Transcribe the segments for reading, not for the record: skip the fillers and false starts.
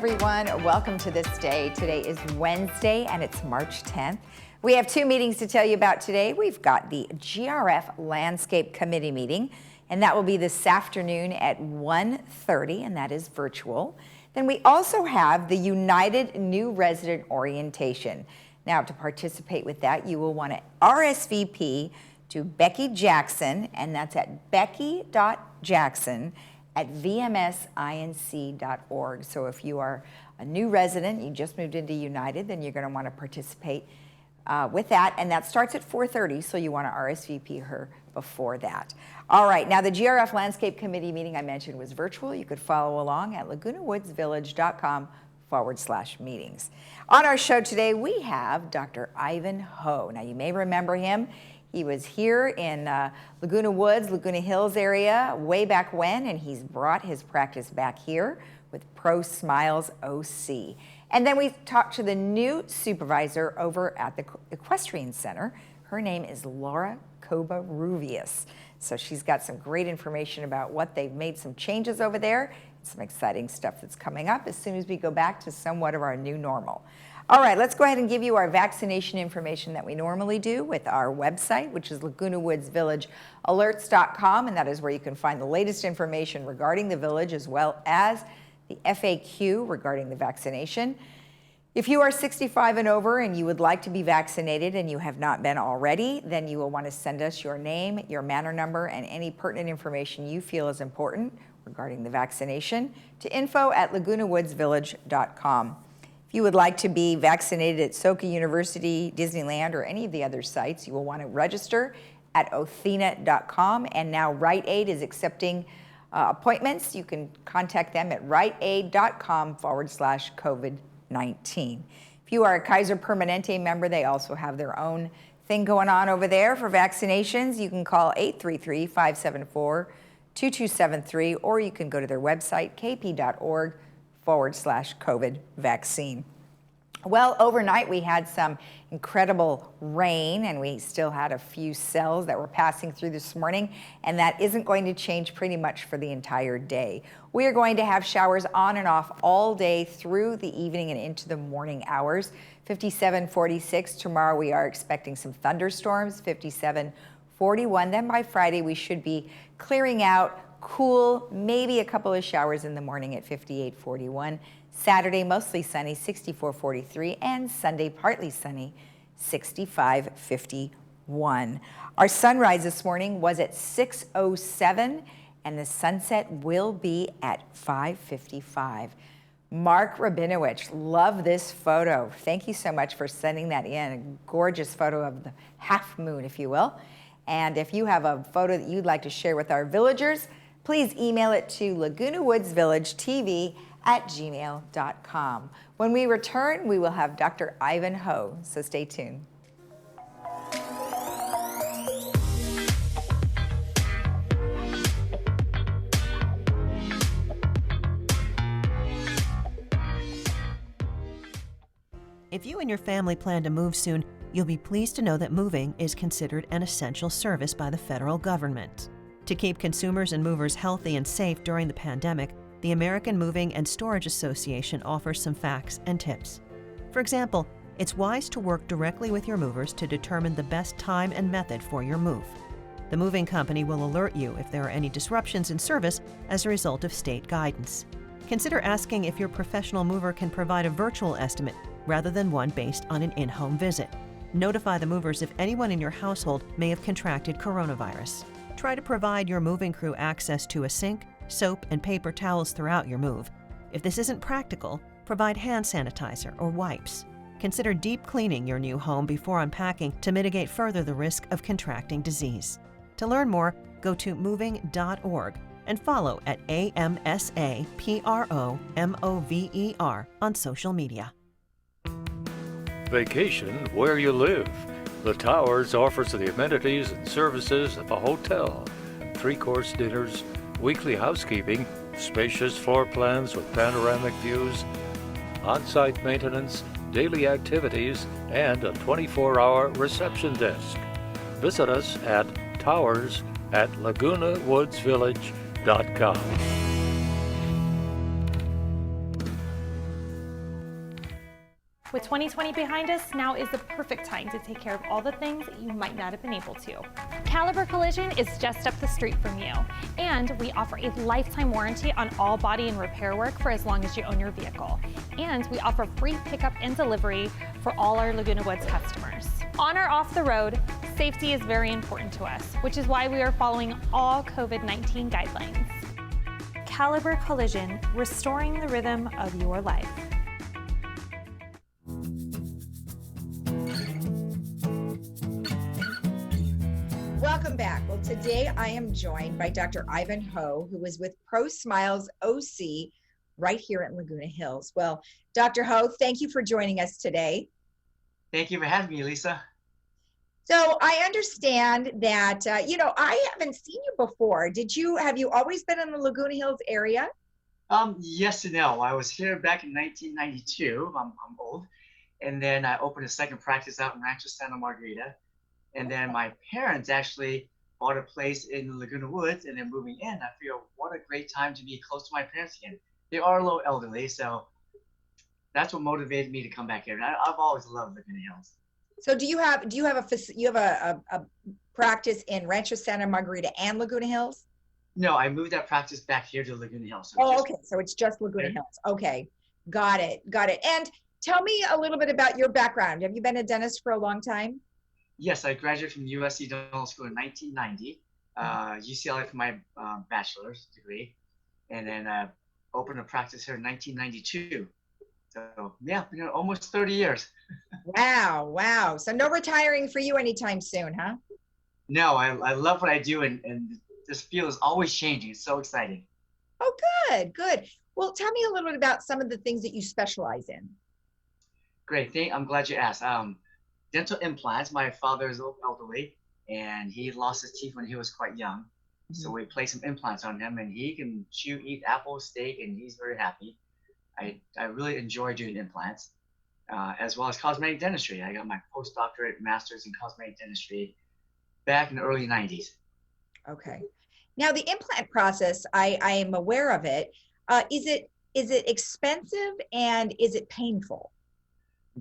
everyone. Welcome to This Day. Today is Wednesday and it's March 10th. We have two meetings to tell you about today. We've got the GRF Landscape Committee meeting, and that will be this afternoon at 1:30, and that is virtual. Then we also have the United New Resident Orientation. Now, to participate with that, you will want to RSVP to Becky Jackson, and that's at becky.jackson@vmsinc.org. So if you are a new resident, you just moved into United, then you're going to want to participate with that, and that starts at 4:30, so you want to RSVP her before that. All right, now the GRF Landscape Committee meeting I mentioned was virtual. You could follow along at lagunawoodsvillage.com/meetings. On our show today, we have Dr. Ivan Ho. Now, you may remember him. He was here in Laguna Woods, Laguna Hills area way back when, and he's brought his practice back here with Pro Smiles OC. And then we talked to the new supervisor over at the Equestrian Center. Her name is Laura Covarrubias. So she's got some great information about what they've made some changes over there, some exciting stuff that's coming up as soon as we go back to somewhat of our new normal. All right, let's go ahead and give you our vaccination information that we normally do with our website, which is lagunawoodsvillagealerts.com, and that is where you can find the latest information regarding the village as well as the FAQ regarding the vaccination. If you are 65 and over and you would like to be vaccinated and you have not been already, then you will want to send us your name, your manor number, and any pertinent information you feel is important regarding the vaccination to info@lagunawoodsvillage.com. If you would like to be vaccinated at Soka University, Disneyland, or any of the other sites, you will want to register at othena.com. And now Rite Aid is accepting appointments. You can contact them at riteaid.com/COVID-19. If you are a Kaiser Permanente member, they also have their own thing going on over there for vaccinations. You can call 833-574-2273, or you can go to their website, kp.org/COVID vaccine. Well, overnight we had some incredible rain, and we still had a few cells that were passing through this morning, and that isn't going to change pretty much for the entire day. We are going to have showers on and off all day through the evening and into the morning hours. 57-46 tomorrow. We are expecting some thunderstorms. 57-41. Then by Friday we should be clearing out, cool, maybe a couple of showers in the morning at 58-41. Saturday, mostly sunny, 64-43, and Sunday, partly sunny, 65-51. Our sunrise this morning was at 6:07, and the sunset will be at 5:55. Mark Rabinowitz, love this photo. Thank you so much for sending that in. A gorgeous photo of the half moon, if you will. And if you have a photo that you'd like to share with our villagers, please email it to lagunawoodsvillagetv@gmail.com. When we return, we will have Dr. Ivan Ho, so stay tuned. If you and your family plan to move soon, you'll be pleased to know that moving is considered an essential service by the federal government. To keep consumers and movers healthy and safe during the pandemic, the American Moving and Storage Association offers some facts and tips. For example, it's wise to work directly with your movers to determine the best time and method for your move. The moving company will alert you if there are any disruptions in service as a result of state guidance. Consider asking if your professional mover can provide a virtual estimate rather than one based on an in-home visit. Notify the movers if anyone in your household may have contracted coronavirus. Try to provide your moving crew access to a sink, soap, and paper towels throughout your move. If this isn't practical, provide hand sanitizer or wipes. Consider deep cleaning your new home before unpacking to mitigate further the risk of contracting disease. To learn more, go to moving.org and follow at AMSAPROMOVER on social media. Vacation where you live. The Towers offers the amenities and services of a hotel, 3-course dinners, weekly housekeeping, spacious floor plans with panoramic views, on-site maintenance, daily activities, and a 24-hour reception desk. Visit us at towers@lagunawoodsvillage.com. With 2020 behind us, now is the perfect time to take care of all the things that you might not have been able to. Caliber Collision is just up the street from you, and we offer a lifetime warranty on all body and repair work for as long as you own your vehicle. And we offer free pickup and delivery for all our Laguna Woods customers. On or off the road, safety is very important to us, which is why we are following all COVID-19 guidelines. Caliber Collision, restoring the rhythm of your life. Welcome back. Well, today I am joined by Dr. Ivan Ho, who is with Pro Smiles OC right here at Laguna Hills. Well, Dr. Ho, thank you for joining us today. Thank you for having me, Lisa. So I understand that, I haven't seen you before. Have you always been in the Laguna Hills area? Yes and no. I was here back in 1992. I'm old. And then I opened a second practice out in Rancho Santa Margarita. And then my parents actually bought a place in Laguna Woods, and then moving in, I feel what a great time to be close to my parents again. They are a little elderly, so that's what motivated me to come back here. And I've always loved Laguna Hills. So do you have a practice in Rancho Santa Margarita and Laguna Hills? No, I moved that practice back here to Laguna Hills. So okay. So it's just Laguna Hills. Okay. Got it. And tell me a little bit about your background. Have you been a dentist for a long time? Yes, I graduated from USC Dental School in 1990, UCLA for my bachelor's degree, and then opened a practice here in 1992. So yeah, been here almost 30 years. Wow. So no retiring for you anytime soon, huh? No, I love what I do, and this field is always changing. It's so exciting. Oh, good. Well, tell me a little bit about some of the things that you specialize in. Great, I'm glad you asked. Dental implants. My father is elderly, and he lost his teeth when he was quite young. Mm-hmm. So we placed some implants on him, and he can chew, eat apple, steak, and he's very happy. I really enjoy doing implants, as well as cosmetic dentistry. I got my postdoctorate master's in cosmetic dentistry back in the early 90s. Okay. Now the implant process, I am aware of it. Is it expensive and is it painful?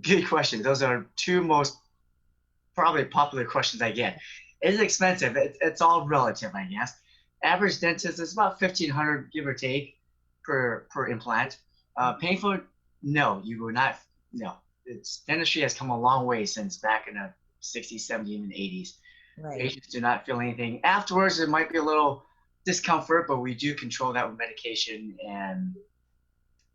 Good question. Those are two most probably popular questions I get. Is it expensive? It's all relative, I guess. Average dentist is about $1,500, give or take, per implant. Painful? No, you will not. No, dentistry has come a long way since back in the 60s, 70s, and 80s. Right. Patients do not feel anything. Afterwards, there might be a little discomfort, but we do control that with medication, and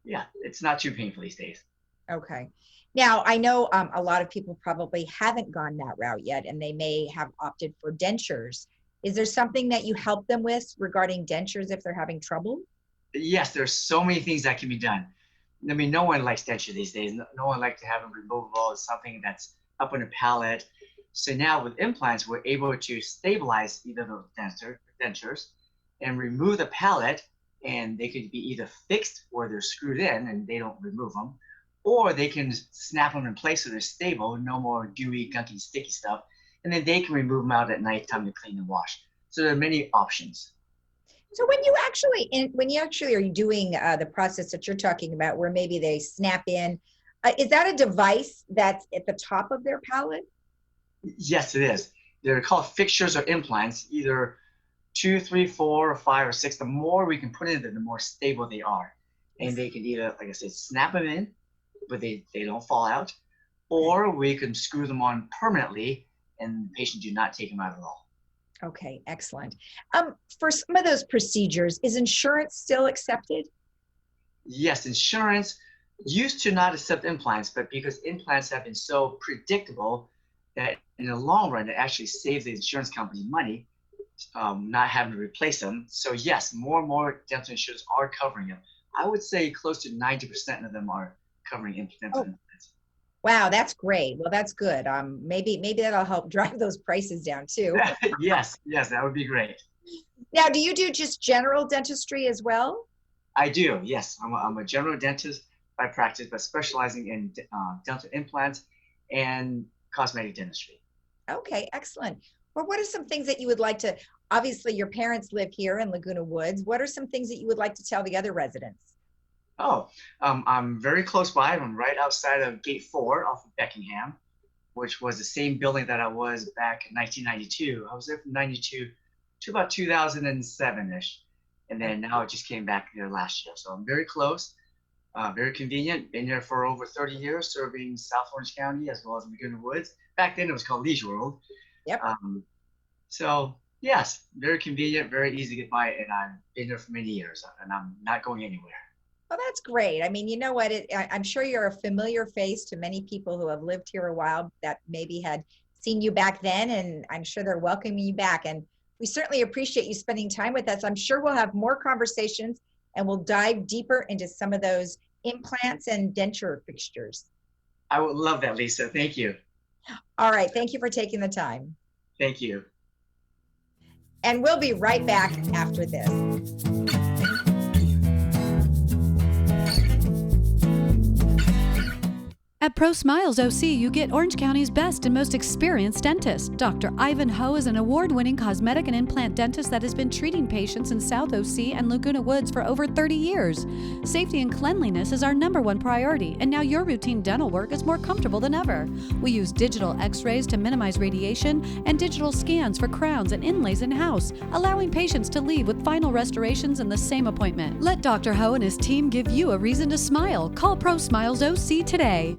yeah, it's not too painful these days. Okay. Now, I know a lot of people probably haven't gone that route yet, and they may have opted for dentures. Is there something that you help them with regarding dentures if they're having trouble? Yes, there's so many things that can be done. I mean, no one likes denture these days. No one likes to have them removable. It's something that's up on the palate. So now with implants, we're able to stabilize either those dentures and remove the palate, and they could be either fixed or they're screwed in and they don't remove them, or they can snap them in place so they're stable, no more gooey, gunky, sticky stuff, and then they can remove them out at night time to clean and wash. So there are many options. So when you actually are doing the process that you're talking about, where maybe they snap in, is that a device that's at the top of their palate? Yes, it is. They're called fixtures or implants, either 2, 3, 4, or 5, or 6. The more we can put in them, the more stable they are. And they can either, like I said, snap them in, but they don't fall out, or we can screw them on permanently and the patient do not take them out at all. Okay, excellent. For some of those procedures, is insurance still accepted? Yes, insurance used to not accept implants, but because implants have been so predictable that in the long run, it actually saves the insurance company money, not having to replace them. So yes, more and more dental insurers are covering them. I would say close to 90% of them are covering dental implants. Wow, that's great. Well, that's good. Maybe that'll help drive those prices down too. Yes, that would be great. Now, do you do just general dentistry as well? I do, yes. I'm a general dentist by practice, but specializing in dental implants and cosmetic dentistry. Okay, excellent. Well, what are some things that you would like to, obviously your parents live here in Laguna Woods. What are some things that you would like to tell the other residents? Oh, I'm very close by. I'm right outside of Gate 4 off of Beckingham, which was the same building that I was back in 1992. I was there from 92 to about 2007-ish. And then now I just came back here last year. So I'm very close, very convenient. Been here for over 30 years, serving South Orange County as well as Laguna Woods. Back then it was called Leisure World. Yep. So yes, very convenient, very easy to get by. And I've been here for many years and I'm not going anywhere. Oh, that's great. I mean, you know what? I'm sure you're a familiar face to many people who have lived here a while that maybe had seen you back then, and I'm sure they're welcoming you back. And we certainly appreciate you spending time with us. I'm sure we'll have more conversations and we'll dive deeper into some of those implants and denture fixtures. I would love that, Lisa. Thank you. All right. Thank you for taking the time. Thank you. And we'll be right back after this. At Pro Smiles OC, you get Orange County's best and most experienced dentist. Dr. Ivan Ho is an award-winning cosmetic and implant dentist that has been treating patients in South OC and Laguna Woods for over 30 years. Safety and cleanliness is our #1 priority, and now your routine dental work is more comfortable than ever. We use digital x-rays to minimize radiation and digital scans for crowns and inlays in-house, allowing patients to leave with final restorations in the same appointment. Let Dr. Ho and his team give you a reason to smile. Call Pro Smiles OC today.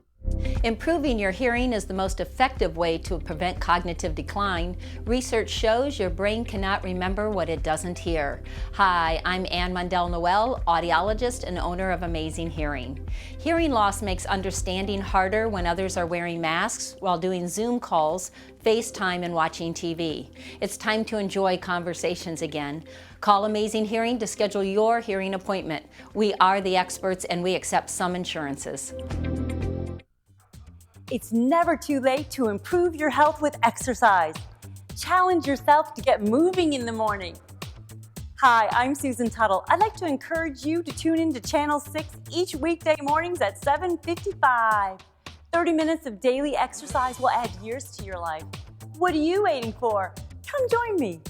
Improving your hearing is the most effective way to prevent cognitive decline. Research shows your brain cannot remember what it doesn't hear. Hi, I'm Ann Mundell-Noel, audiologist and owner of Amazing Hearing. Hearing loss makes understanding harder when others are wearing masks while doing Zoom calls, FaceTime, and watching TV. It's time to enjoy conversations again. Call Amazing Hearing to schedule your hearing appointment. We are the experts and we accept some insurances. It's never too late to improve your health with exercise. Challenge yourself to get moving in the morning. Hi, I'm Susan Tuttle. I'd like to encourage you to tune in to Channel 6 each weekday mornings at 7:55. 30 minutes of daily exercise will add years to your life. What are you waiting for? Come join me.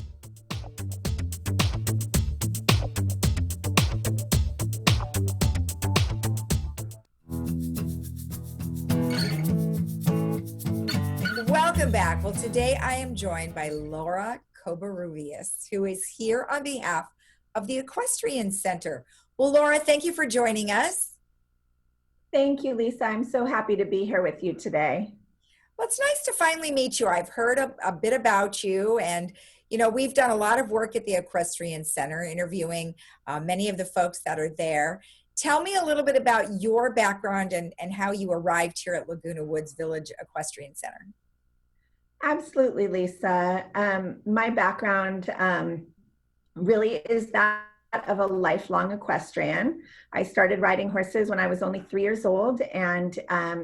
Welcome back. Well, today I am joined by Laura Covarrubias, who is here on behalf of the Equestrian Center. Well, Laura, thank you for joining us. Thank you, Lisa. I'm so happy to be here with you today. Well, it's nice to finally meet you. I've heard a bit about you, and we've done a lot of work at the Equestrian Center, interviewing many of the folks that are there. Tell me a little bit about your background and how you arrived here at Laguna Woods Village Equestrian Center. Absolutely, Lisa. My background really is that of a lifelong equestrian. I started riding horses when I was only 3 years old, and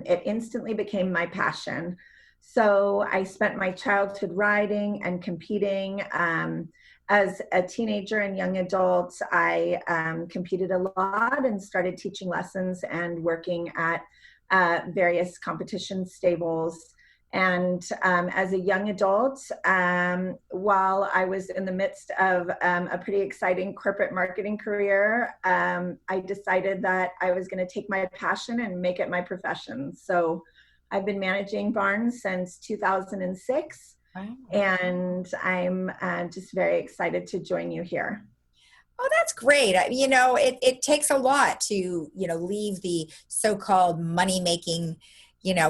it instantly became my passion. So I spent my childhood riding and competing. As a teenager and young adult, I competed a lot and started teaching lessons and working at various competition stables. And as a young adult, while I was in the midst of a pretty exciting corporate marketing career, I decided that I was going to take my passion and make it my profession. So I've been managing barns since 2006, and I'm just very excited to join you here. Oh, that's great. It takes a lot to, leave the so-called money-making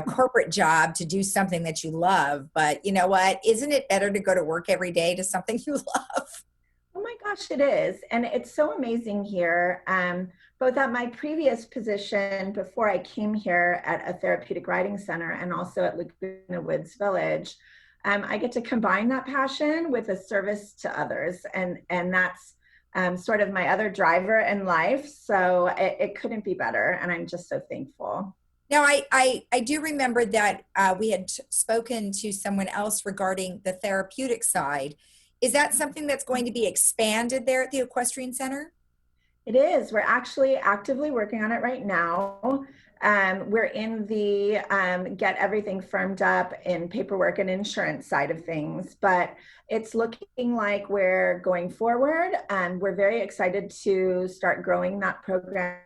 corporate job to do something that you love. But you know what? Isn't it better to go to work every day to something you love? Oh my gosh, it is. And it's so amazing here. Both at my previous position before I came here at a therapeutic riding center and also at Laguna Woods Village, I get to combine that passion with a service to others. And that's sort of my other driver in life. So it couldn't be better. And I'm just so thankful. Now, I do remember that we had spoken to someone else regarding the therapeutic side. Is that something that's going to be expanded there at the Equestrian Center? It is. We're actually actively working on it right now. We're in the get everything firmed up in paperwork and insurance side of things, but it's looking like we're going forward, and we're very excited to start growing that program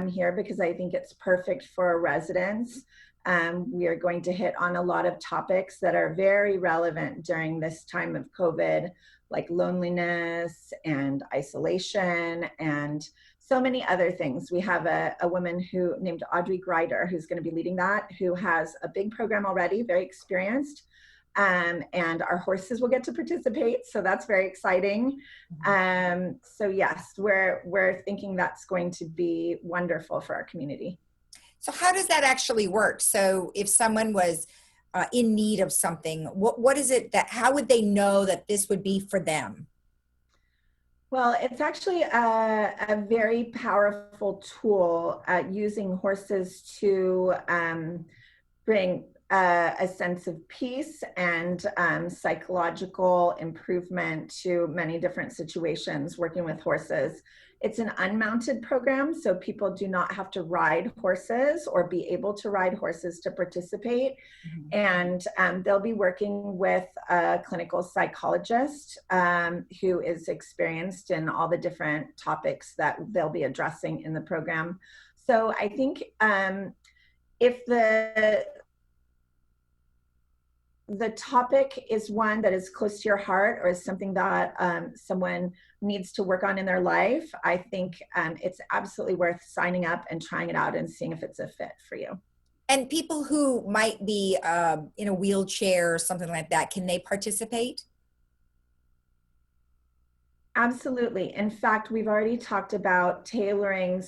here because I think it's perfect for residents. We are going to hit on a lot of topics that are very relevant during this time of COVID, like loneliness and isolation and so many other things. We have a woman named Audrey Greider who's going to be leading that, who has a big program already, very experienced. And our horses will get to participate, so that's very exciting. So yes, we're thinking that's going to be wonderful for our community. So how does that actually work? So if someone was in need of something, what is it how would they know that this would be for them? Well, it's actually a very powerful tool using horses to bring a sense of peace and psychological improvement to many different situations working with horses. It's an unmounted program, so people do not have to ride horses or be able to ride horses to participate. And they'll be working with a clinical psychologist who is experienced in all the different topics that they'll be addressing in the program. So I think if the topic is one that is close to your heart or is something that someone needs to work on in their life, I think it's absolutely worth signing up and trying it out and seeing if it's a fit for you. And people who might be in a wheelchair or something like that, can they participate? Absolutely. In fact, we've already talked about tailoring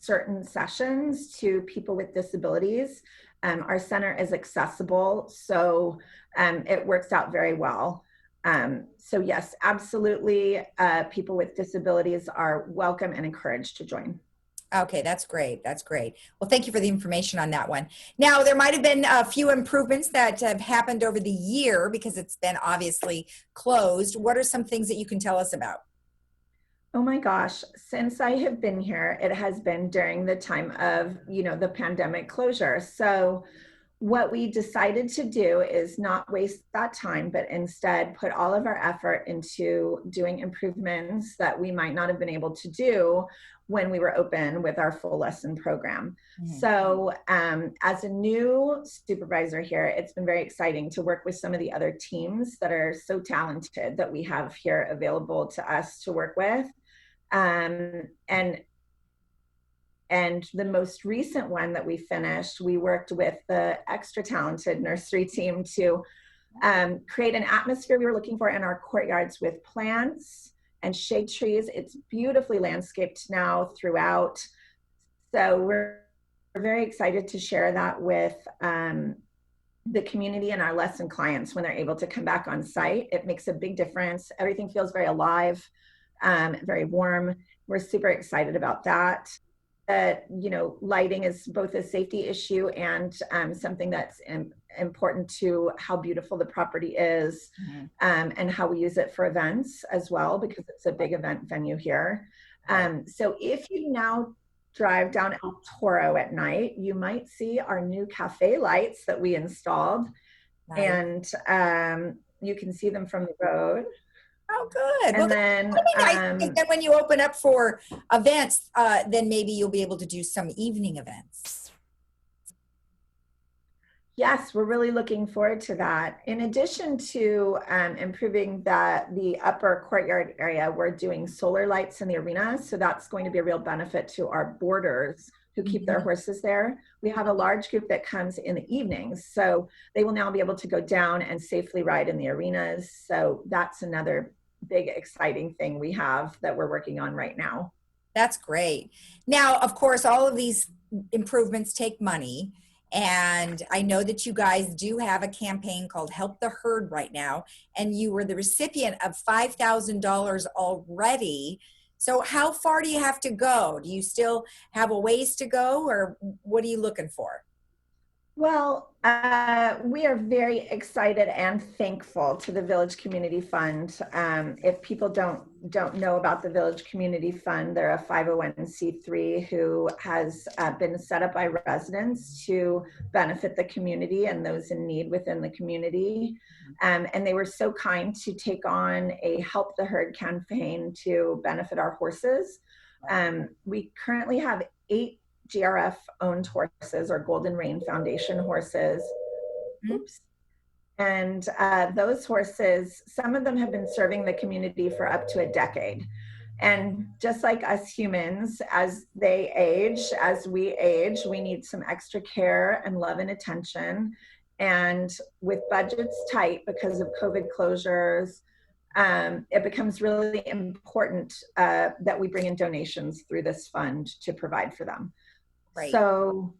certain sessions to people with disabilities. Our center is accessible, so it works out very well. So yes, absolutely, people with disabilities are welcome and encouraged to join. Okay, that's great. That's great. Well, thank you for the information on that one. Now, there might have been a few improvements that have happened over the year because it's been obviously closed. What are some things that you can tell us about? Oh my gosh, since I have been here, it has been during the time of, the pandemic closure. So what we decided to do is not waste that time, but instead put all of our effort into doing improvements that we might not have been able to do when we were open with our full lesson program. So as a new supervisor here, it's been very exciting to work with some of the other teams that are so talented that we have here available to us to work with. And the most recent one that we finished, we worked with the extra talented nursery team to create an atmosphere we were looking for in our courtyards with plants and shade trees. It's beautifully landscaped now throughout. So we're very excited to share that with the community and our lesson clients when they're able to come back on site. It makes a big difference. Everything feels very alive, very warm. We're super excited about that. Lighting is both a safety issue and something that's important to how beautiful the property is, and how we use it for events as well, because it's a big event venue here. So if you now drive down El Toro at night, you might see our new cafe lights that we installed. Nice. And you can see them from the road. Oh, good. And well, then, then when you open up for events, then maybe you'll be able to do some evening events. Yes, we're really looking forward to that. In addition to improving the upper courtyard area, we're doing solar lights in the arena. So that's going to be a real benefit to our boarders who keep their horses there. We have a large group that comes in the evenings. So they will now be able to go down and safely ride in the arenas. So that's another big exciting thing we have that we're working on right now. That's great. Now, of course, all of these improvements take money. And I know that you guys do have a campaign called Help the Herd right now. And you were the recipient of $5,000 already. So how far do you have to go? Do you still have a ways to go, or what are you looking for? Well, we are very excited and thankful to the Village Community Fund. If people don't know about the Village Community Fund, they're a 501c3 who has been set up by residents to benefit the community and those in need within the community. And they were so kind to take on a Help the Herd campaign to benefit our horses. We currently have 8 GRF-owned horses, or Golden Rein Foundation horses. Oops. And those horses, some of them have been serving the community for up to a decade. And just like us humans, as they age, as we age, we need some extra care and love and attention. And with budgets tight because of COVID closures, it becomes really important that we bring in donations through this fund to provide for them. Right. So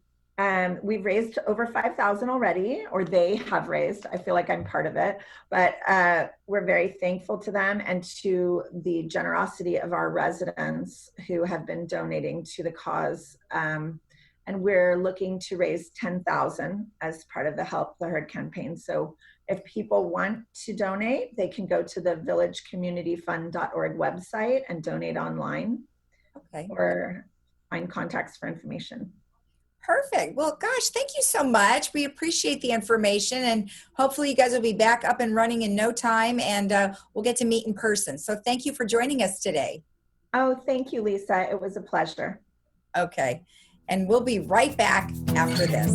we've raised over $5,000 already, or they have raised. I feel like I'm part of it, but we're very thankful to them and to the generosity of our residents who have been donating to the cause. And we're looking to raise $10,000 as part of the Help the Herd campaign. So if people want to donate, they can go to the villagecommunityfund.org website and donate online. Okay. Or find contacts for information. Perfect. Well, gosh, thank you so much. We appreciate the information, and hopefully you guys will be back up and running in no time, and we'll get to meet in person. So thank you for joining us today. Oh, thank you, Lisa. It was a pleasure. Okay. And we'll be right back after this.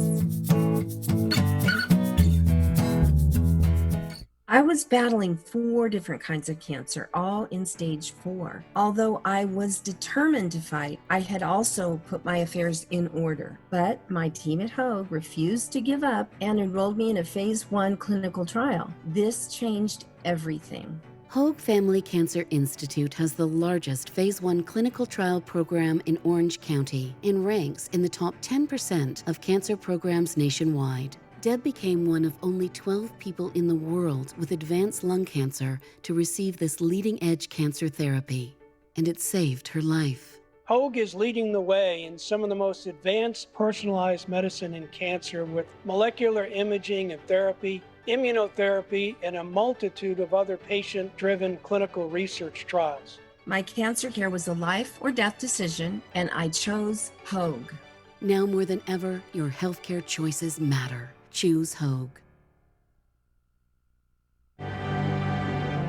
I was battling 4 different kinds of cancer, all in stage 4. Although I was determined to fight, I had also put my affairs in order. But my team at Hoag refused to give up and enrolled me in a phase 1 clinical trial. This changed everything. Hoag Family Cancer Institute has the largest phase 1 clinical trial program in Orange County and ranks in the top 10% of cancer programs nationwide. Deb became one of only 12 people in the world with advanced lung cancer to receive this leading-edge cancer therapy, and it saved her life. Hoag is leading the way in some of the most advanced personalized medicine in cancer with molecular imaging and therapy, immunotherapy, and a multitude of other patient-driven clinical research trials. My cancer care was a life or death decision, and I chose Hoag. Now more than ever, your healthcare choices matter. Choose Hoag.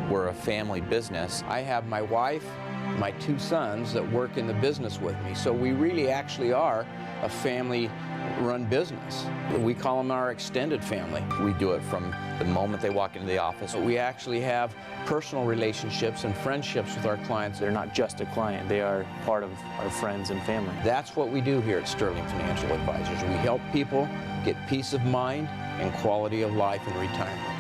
We're a family business. I have my wife, my 2 sons that work in the business with me. So we really actually are a family-run business. We call them our extended family. We do it from the moment they walk into the office. We actually have personal relationships and friendships with our clients. They're not just a client, they are part of our friends and family. That's what we do here at Sterling Financial Advisors. We help people get peace of mind and quality of life in retirement.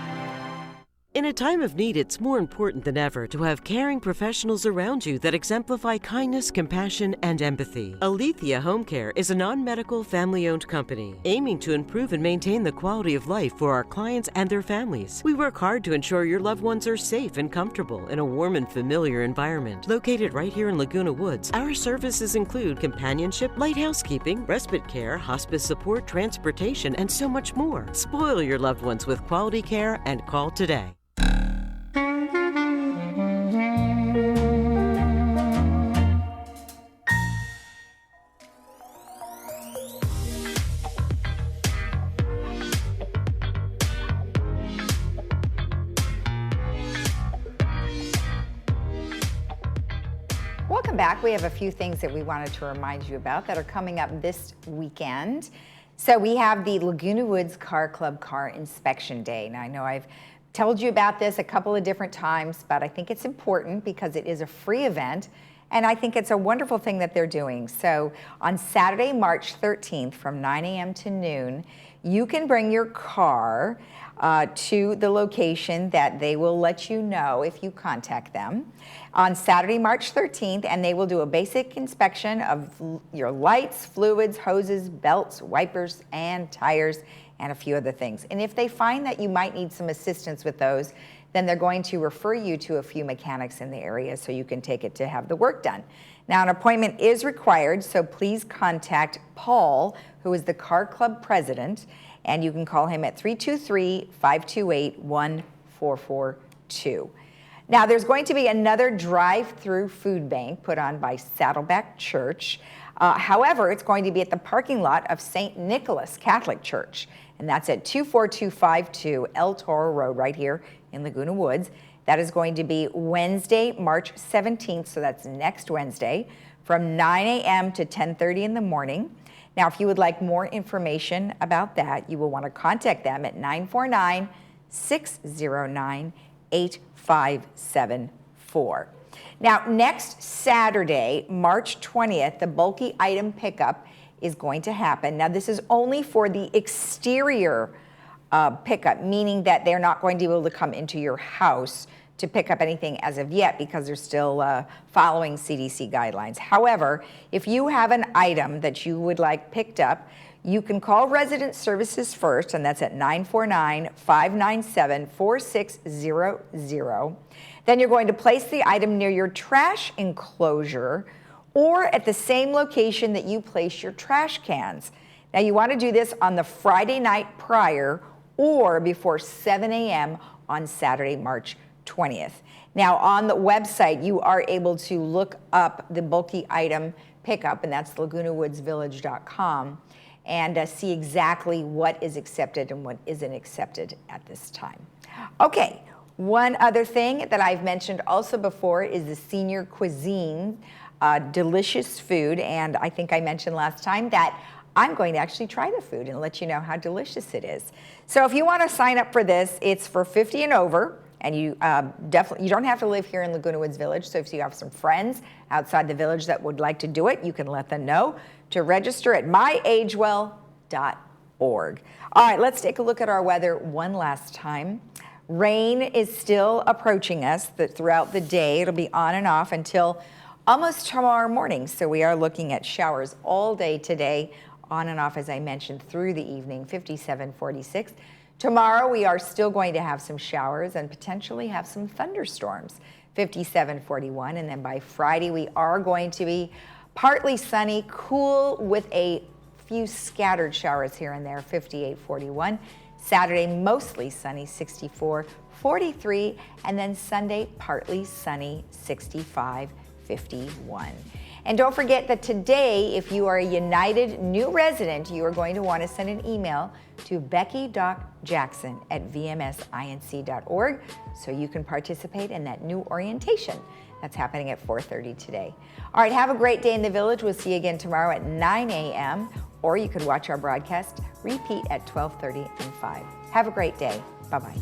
In a time of need, it's more important than ever to have caring professionals around you that exemplify kindness, compassion, and empathy. Alethea Homecare is a non-medical, family-owned company aiming to improve and maintain the quality of life for our clients and their families. We work hard to ensure your loved ones are safe and comfortable in a warm and familiar environment. Located right here in Laguna Woods, our services include companionship, light housekeeping, respite care, hospice support, transportation, and so much more. Spoil your loved ones with quality care and call today. Welcome back. We have a few things that we wanted to remind you about that are coming up this weekend. So we have the Laguna Woods Car Club Car Inspection Day. Now I know I've told you about this a couple of different times, but I think it's important because it is a free event, and I think it's a wonderful thing that they're doing. So on Saturday, March 13th from 9 a.m. to noon, you can bring your car to the location that they will let you know if you contact them on Saturday, March 13th, and they will do a basic inspection of your lights, fluids, hoses, belts, wipers, and tires, and a few other things. And if they find that you might need some assistance with those, then they're going to refer you to a few mechanics in the area so you can take it to have the work done. Now, an appointment is required, so please contact Paul, who is the Car Club president, and you can call him at 323-528-1442. Now, there's going to be another drive-through food bank put on by Saddleback Church. However, it's going to be at the parking lot of St. Nicholas Catholic Church, and that's at 24252 El Toro Road right here in Laguna Woods. That is going to be Wednesday, March 17th, so that's next Wednesday, from 9 a.m. to 10:30 in the morning. Now, if you would like more information about that, you will want to contact them at 949-609-8574. Now, next Saturday, March 20th, the bulky item pickup is going to happen. Now, this is only for the exterior pickup, meaning that they're not going to be able to come into your house to pick up anything as of yet because they're still following CDC guidelines. However, if you have an item that you would like picked up, you can call Resident Services first, and that's at 949-597-4600. Then you're going to place the item near your trash enclosure or at the same location that you place your trash cans. Now, you want to do this on the Friday night prior or before 7 a.m. on Saturday, March 20th. Now, on the website, you are able to look up the bulky item pickup, and that's lagunawoodsvillage.com, and see exactly what is accepted and what isn't accepted at this time. Okay, one other thing that I've mentioned also before is the senior cuisine, delicious food, and I think I mentioned last time that I'm going to actually try the food and let you know how delicious it is. So if you want to sign up for this, it's for 50 and over. And you you don't have to live here in Laguna Woods Village. So if you have some friends outside the village that would like to do it, you can let them know to register at myagewell.org. All right, let's take a look at our weather one last time. Rain is still approaching us throughout the day. It'll be on and off until almost tomorrow morning. So we are looking at showers all day today, on and off, as I mentioned, through the evening, 57, 46. Tomorrow, we are still going to have some showers and potentially have some thunderstorms, 57, 41. And then by Friday, we are going to be partly sunny, cool with a few scattered showers here and there, 58, 41. Saturday, mostly sunny, 64, 43. And then Sunday, partly sunny, 65, 51. And don't forget that today, if you are a United new resident, you are going to want to send an email to becky.jackson@vmsinc.org so you can participate in that new orientation that's happening at 4:30 today. All right, have a great day in the village. We'll see you again tomorrow at 9 a.m. or you could watch our broadcast repeat at 12:30 and 5. Have a great day. Bye-bye.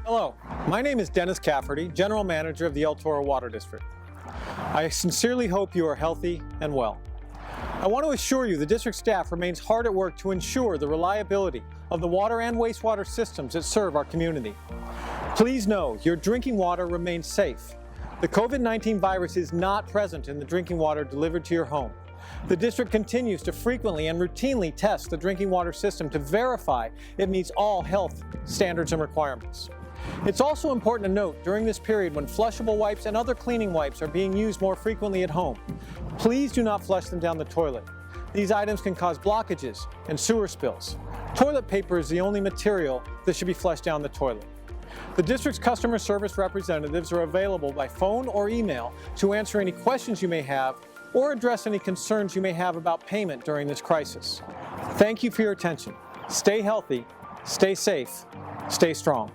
Hello, my name is Dennis Cafferty, General Manager of the El Toro Water District. I sincerely hope you are healthy and well. I want to assure you the district staff remains hard at work to ensure the reliability of the water and wastewater systems that serve our community. Please know your drinking water remains safe. The COVID-19 virus is not present in the drinking water delivered to your home. The district continues to frequently and routinely test the drinking water system to verify it meets all health standards and requirements. It's also important to note during this period when flushable wipes and other cleaning wipes are being used more frequently at home, please do not flush them down the toilet. These items can cause blockages and sewer spills. Toilet paper is the only material that should be flushed down the toilet. The district's customer service representatives are available by phone or email to answer any questions you may have or address any concerns you may have about payment during this crisis. Thank you for your attention. Stay healthy, stay safe, stay strong.